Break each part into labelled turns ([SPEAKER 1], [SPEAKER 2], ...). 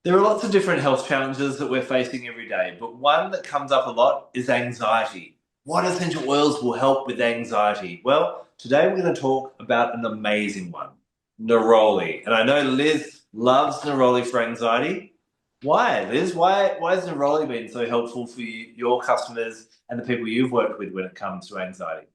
[SPEAKER 1] There are lots of different health challenges that we're facing every day, but one that comes up a lot is anxiety. What essential oils will help with anxiety? Well, today we're going to talk about an amazing one, Neroli. And I know Liz loves Neroli for anxiety. Why, Liz? Why has Neroli been so helpful for you, your customers and the people you've worked with when it comes to anxiety?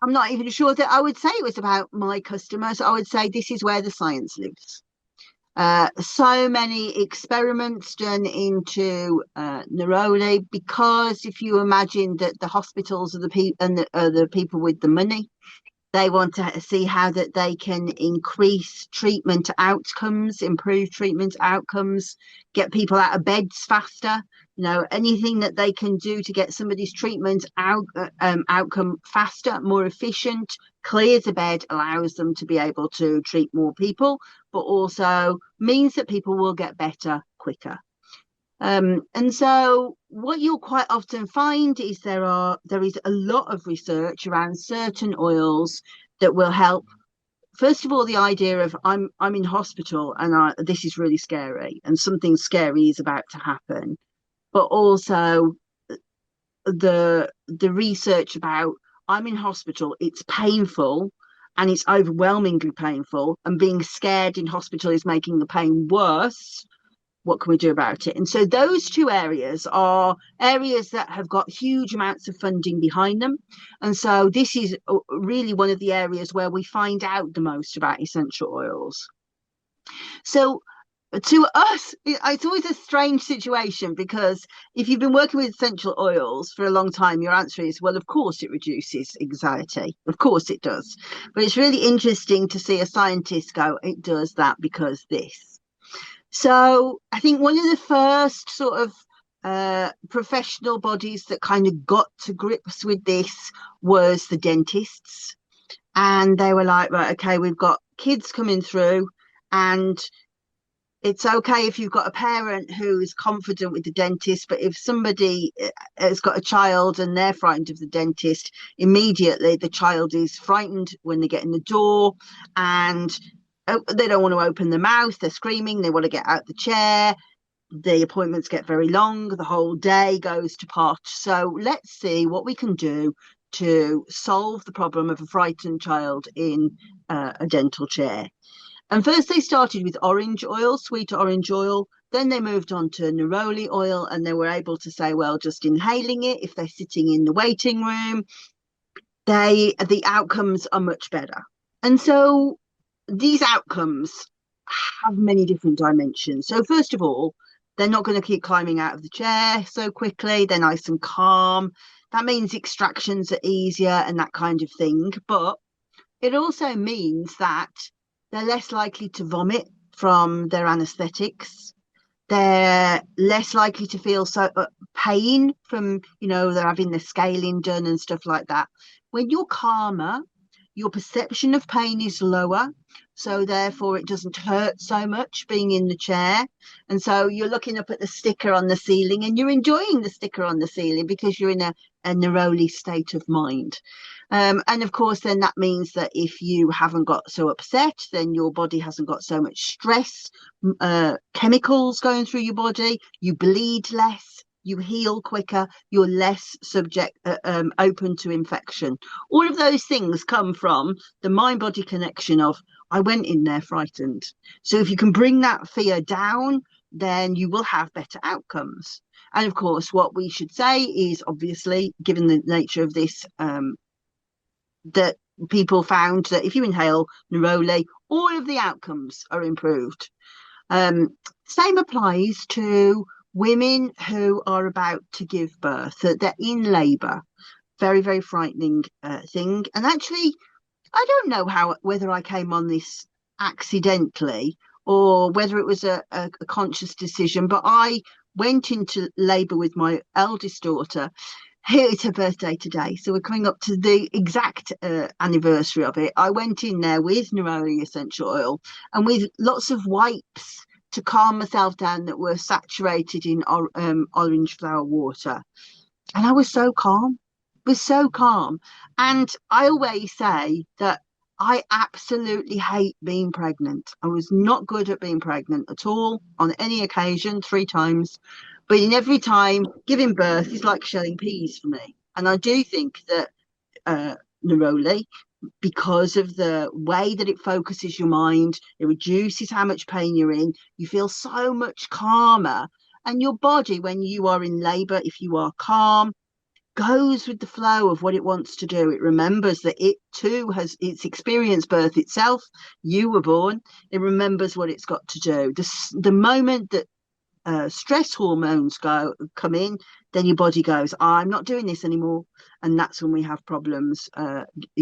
[SPEAKER 2] I'm not even sure that I would say it was about my customers. I would say this is where the science lives. So many experiments done into Neroli because if you imagine that the hospitals are the people and are the people with the money, they want to see how that they can increase treatment outcomes, improve treatment outcomes, get people out of beds faster. Anything that they can do to get somebody's outcome faster, more efficient, clears the bed, allows them to be able to treat more people, but also means that people will get better quicker. And so what you'll quite often find is there is a lot of research around certain oils that will help. First of all, the idea of I'm in hospital and this is really scary and something scary is about to happen, but also the research about I'm in hospital, it's painful and it's overwhelmingly painful, and being scared in hospital is making the pain worse. What can we do about it? And so those two areas are areas that have got huge amounts of funding behind them. And so this is really one of the areas where we find out the most about essential oils. So to us, it's always a strange situation because if you've been working with essential oils for a long time, your answer is, well, of course it reduces anxiety. Of course it does. But it's really interesting to see a scientist go, it does that because this. So I think one of the first sort of professional bodies that kind of got to grips with this was the dentists. And they were like, right, okay, we've got kids coming through, and it's okay if you've got a parent who is confident with the dentist, but if somebody has got a child and they're frightened of the dentist, immediately the child is frightened when they get in the door, and they don't want to open their mouth, they're screaming, they want to get out the chair, the appointments get very long, the whole day goes to pot. So let's see what we can do to solve the problem of a frightened child in a dental chair. And first they started with orange oil, sweet orange oil. Then they moved on to neroli oil, and they were able to say, well, just inhaling it, if they're sitting in the waiting room, the outcomes are much better. And so these outcomes have many different dimensions. So first of all, they're not going to keep climbing out of the chair so quickly. They're nice and calm. That means extractions are easier and that kind of thing. But it also means that they're less likely to vomit from their anesthetics. They're less likely to feel so pain from, they're having the scaling done and stuff like that. When you're calmer, your perception of pain is lower, so therefore it doesn't hurt so much being in the chair. And so you're looking up at the sticker on the ceiling and you're enjoying the sticker on the ceiling because you're in a neroli state of mind. And of course, then that means that if you haven't got so upset, then your body hasn't got so much stress, chemicals going through your body, you bleed less, you heal quicker, you're less open to infection. All of those things come from the mind-body connection of, I went in there frightened. So if you can bring that fear down, then you will have better outcomes. And of course, what we should say is, obviously, given the nature of this, that people found that if you inhale neroli, all of the outcomes are improved. Same applies to women who are about to give birth, that they're in labour. Very, very frightening thing. And actually, I don't know whether I came on this accidentally or whether it was a conscious decision, but I went into labour with my eldest daughter. Here, it's her birthday today, so we're coming up to the exact anniversary of it. I went in there with neroli essential oil and with lots of wipes to calm myself down that were saturated in orange flower water. And I was so calm, was so calm. And I always say that I absolutely hate being pregnant. I was not good at being pregnant at all on any occasion, 3 times. But in every time, giving birth is like shelling peas for me. And I do think that uh, Neroli, because of the way that it focuses your mind, it reduces how much pain you're in. You feel so much calmer. And your body, when you are in labor, if you are calm, goes with the flow of what it wants to do. It remembers that it too has it's experienced birth itself. You were born. It remembers what it's got to do. The moment that stress hormones come in, then your body goes, I'm not doing this anymore, and that's when we have problems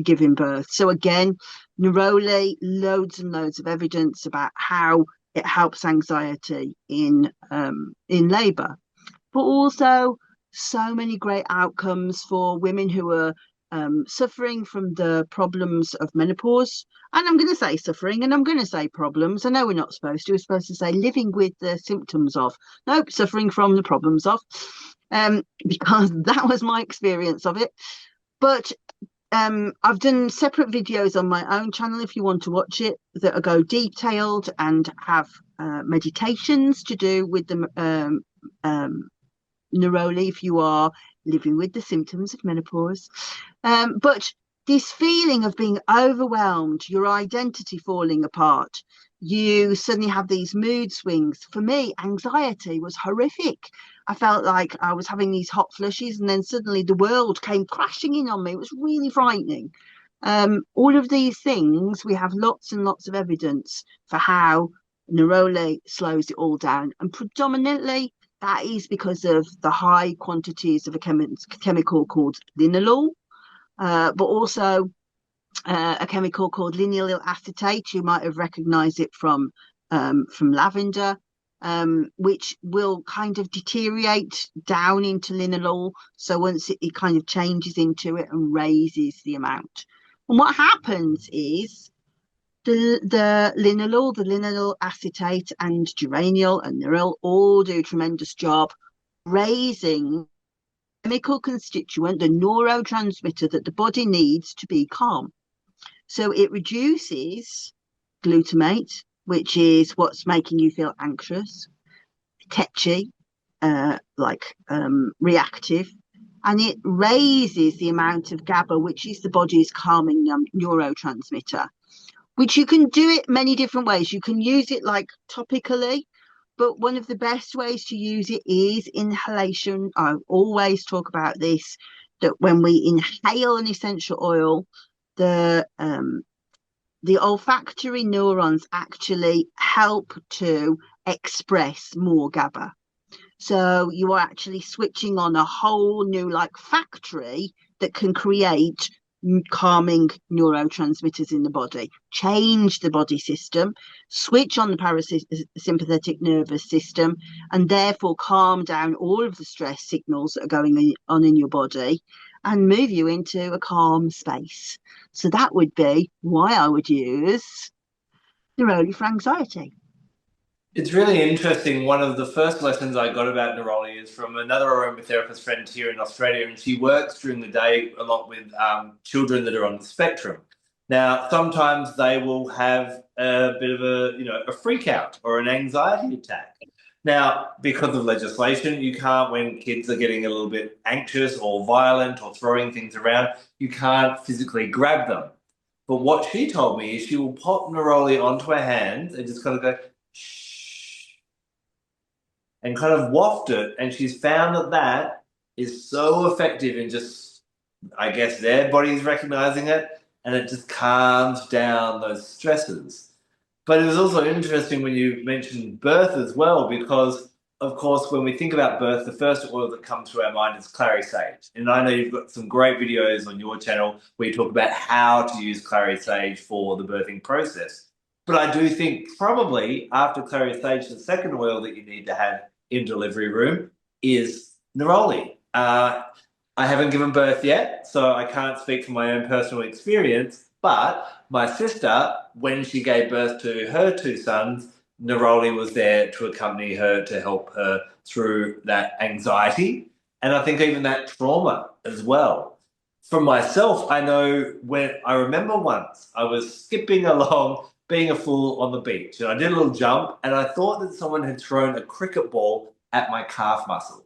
[SPEAKER 2] giving birth. So again, Neroli, loads and loads of evidence about how it helps anxiety in labour, but also so many great outcomes for women who are suffering from the problems of menopause. And I'm going to say suffering and I'm going to say problems. I know we're not supposed to. We're supposed to say living with the symptoms of. Nope, suffering from the problems of, because that was my experience of it. But I've done separate videos on my own channel if you want to watch it that go detailed and have meditations to do with the Neroli if you are living with the symptoms of menopause. But this feeling of being overwhelmed, your identity falling apart, you suddenly have these mood swings. For me, anxiety was horrific. I felt like I was having these hot flushes, and then suddenly the world came crashing in on me. It was really frightening. All of these things, we have lots and lots of evidence for how Neroli slows it all down, and predominantly that is because of the high quantities of a chemical called linalool, but also a chemical called linearyl acetate. You might have recognized it from lavender, which will kind of deteriorate down into linalool. So once it kind of changes into it and raises the amount. And what happens is the linalool, the linearyl acetate, and geraniol and nerol all do a tremendous job raising chemical constituent, the neurotransmitter that the body needs to be calm. So it reduces glutamate, which is what's making you feel anxious, tetchy, reactive, and it raises the amount of GABA, which is the body's calming neurotransmitter, which you can do it many different ways. You can use it like topically, but one of the best ways to use it is inhalation. I always talk about this, that when we inhale an essential oil, the olfactory neurons actually help to express more GABA. So you are actually switching on a whole new like factory that can create calming neurotransmitters in the body, change the body system, switch on the parasympathetic nervous system, and therefore calm down all of the stress signals that are going on in your body and move you into a calm space. So that would be why I would use Neroli for anxiety.
[SPEAKER 1] It's really interesting. One of the first lessons I got about Neroli is from another aromatherapist friend here in Australia, and she works during the day a lot with children that are on the spectrum. Now, sometimes they will have a bit of a freak out or an anxiety attack. Now, because of legislation, you can't, when kids are getting a little bit anxious or violent or throwing things around, you can't physically grab them. But what she told me is she will pop Neroli onto her hands and just kind of go, shh, and kind of waft it. And she's found that that is so effective in just, I guess, their body's recognizing it and it just calms down those stresses. But it was also interesting when you mentioned birth as well, because of course, when we think about birth, the first oil that comes to our mind is clary sage. And I know you've got some great videos on your channel where you talk about how to use clary sage for the birthing process. But I do think probably after clary sage, the second oil that you need to have in delivery room is neroli. I haven't given birth yet, so I can't speak from my own personal experience. But my sister, when she gave birth to her two sons, Neroli was there to accompany her to help her through that anxiety and I think even that trauma as well. For myself, I know when I remember once I was skipping along, being a fool on the beach, and I did a little jump, and I thought that someone had thrown a cricket ball at my calf muscle.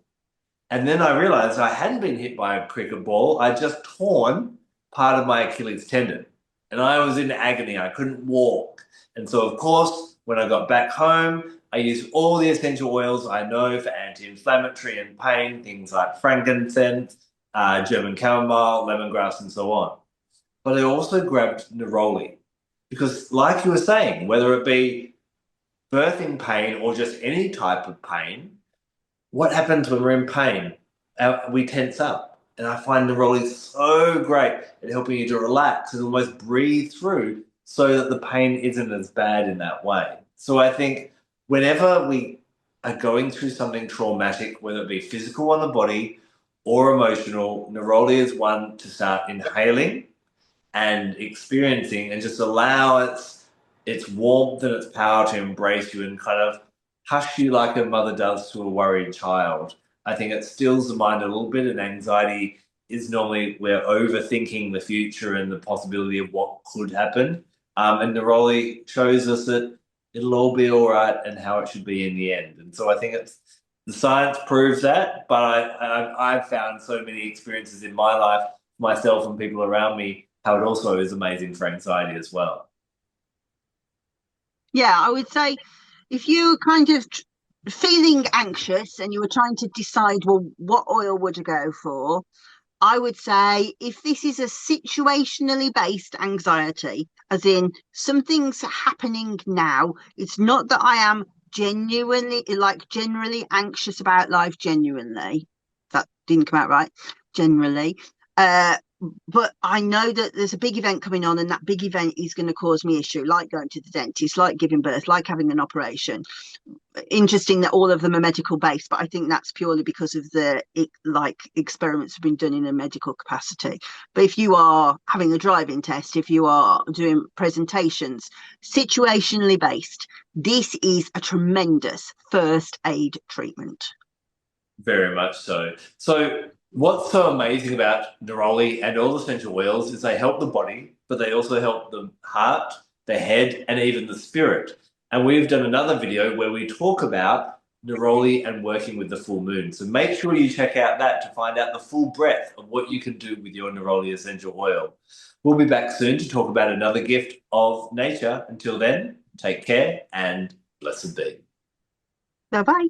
[SPEAKER 1] And then I realized I hadn't been hit by a cricket ball. I just torn part of my Achilles tendon. And I was in agony. I couldn't walk. And so, of course, when I got back home, I used all the essential oils I know for anti-inflammatory and pain, things like frankincense, German chamomile, lemongrass, and so on. But I also grabbed neroli because, like you were saying, whether it be birthing pain or just any type of pain, what happens when we're in pain? We tense up. And I find Neroli so great at helping you to relax and almost breathe through so that the pain isn't as bad in that way. So I think whenever we are going through something traumatic, whether it be physical on the body or emotional, Neroli is one to start inhaling and experiencing and just allow its warmth and its power to embrace you and kind of hush you like a mother does to a worried child. I think it stills the mind a little bit, and anxiety is normally we're overthinking the future and the possibility of what could happen. And Neroli shows us that it'll all be all right and how it should be in the end. And so I think it's the science proves that, but I've found so many experiences in my life, myself and people around me, how it also is amazing for anxiety as well.
[SPEAKER 2] Yeah, I would say if you kind of feeling anxious and you were trying to decide, well, what oil would I go for? I would say if this is a situationally based anxiety, as in something's happening now, it's not that I am genuinely, like generally anxious about life, genuinely. That didn't come out right, generally. Uh, but I know that there's a big event coming on, and that big event is going to cause me issue, like going to the dentist, like giving birth, like having an operation. Interesting that all of them are medical based, but I think that's purely because of the like experiments have been done in a medical capacity. But if you are having a driving test, if you are doing presentations, situationally based, this is a tremendous first aid treatment.
[SPEAKER 1] Very much so. So, what's so amazing about neroli and all essential oils is they help the body, but they also help the heart, the head, and even the spirit. And we've done another video where we talk about neroli and working with the full moon. So, make sure you check out that to find out the full breadth of what you can do with your neroli essential oil. We'll be back soon to talk about another gift of nature. Until then, take care and blessed be.
[SPEAKER 2] Bye bye.